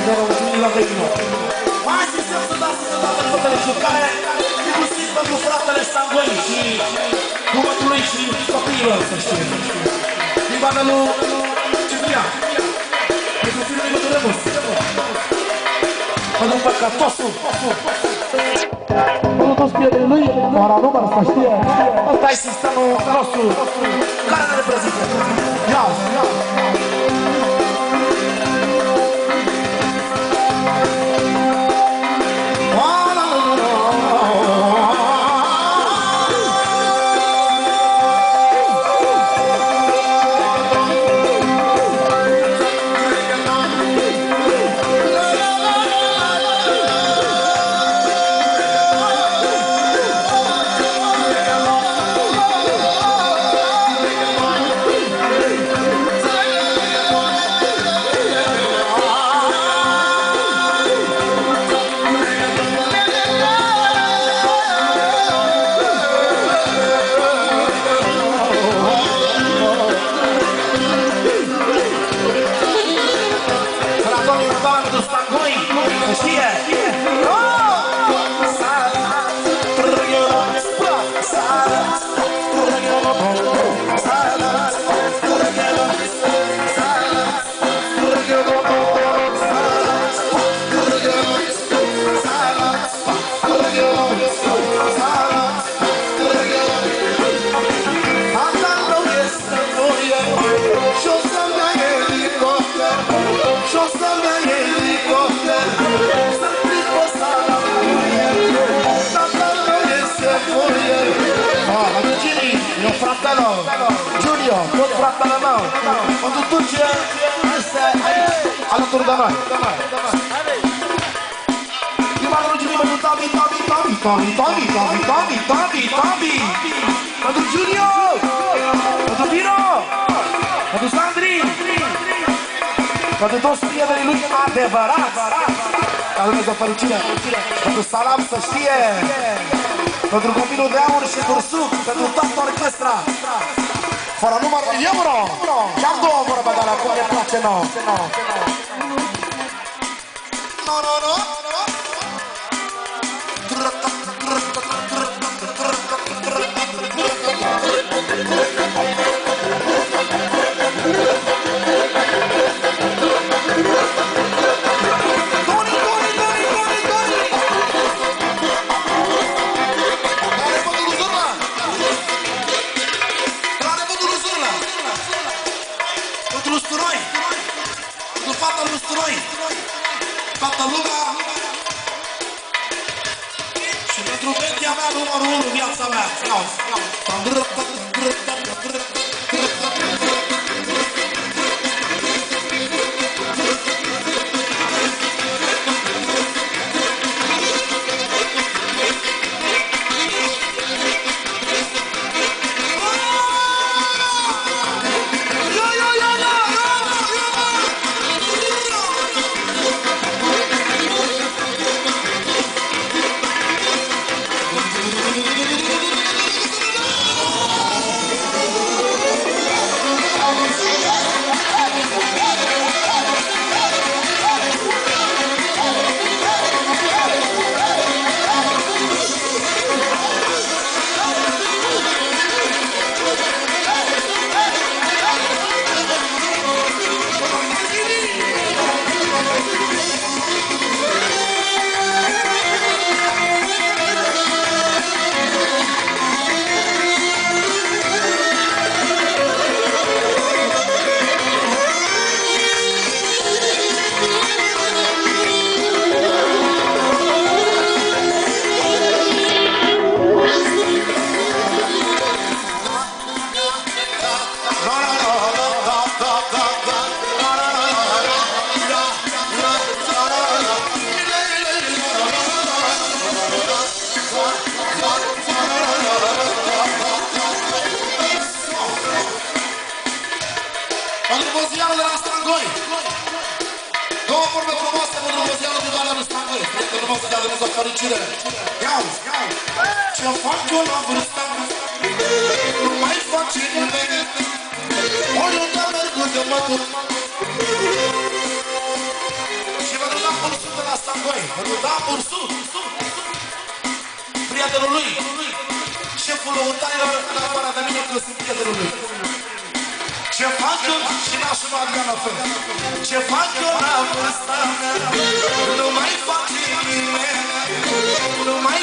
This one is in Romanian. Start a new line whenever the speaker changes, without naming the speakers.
0 mulțumim la vechino. Mai asistăm să dați să toate fetele jucare, inclusiv pentru fratele Stangoi și cuvântul lui și copiilor, să știe. Din banda lui Ciprian, pentru filmul lui Remus, pentru păcătosul. Pentru toți prietenii lui, ora număr, să știe. Ăsta e sistemul nostru care ne reprezintă. Ia! Giulio, tot fratele meu, pentru Turcia, este alături de noi. Prima dată mulțumim pentru Tomi, pentru Giulio, pentru Vino, pentru Sandri, pentru toți prietenii lui adevărați, ca Dumnezeu fericire, pentru Salam să știe, pentru copilul de aur și bursuc, pentru toată orchestra, fără număr euro, și-am două vorbe de alea, cum ne place nouă.
Toată lumea și pentru vedia mea numărul 1 viața mea.
Mozianul de la Stangoi. Două vorbe frumoase pentru mozianul de la Stangoi. Prietenul meu să dea Dumnezeu fericire. Ia-uzi, ce fac eu la vârsta mea? Nu mai face nimeni. Oriunde merg unde mă duc. Și vă duc
prietenul lui. Șeful lăutaiilor, în afară de mine, că sunt prietenul lui. Ce fac eu și nașul meu Adrian la fel. Ce fac eu la vârsta mea, nu mai fac nimeni, nu mai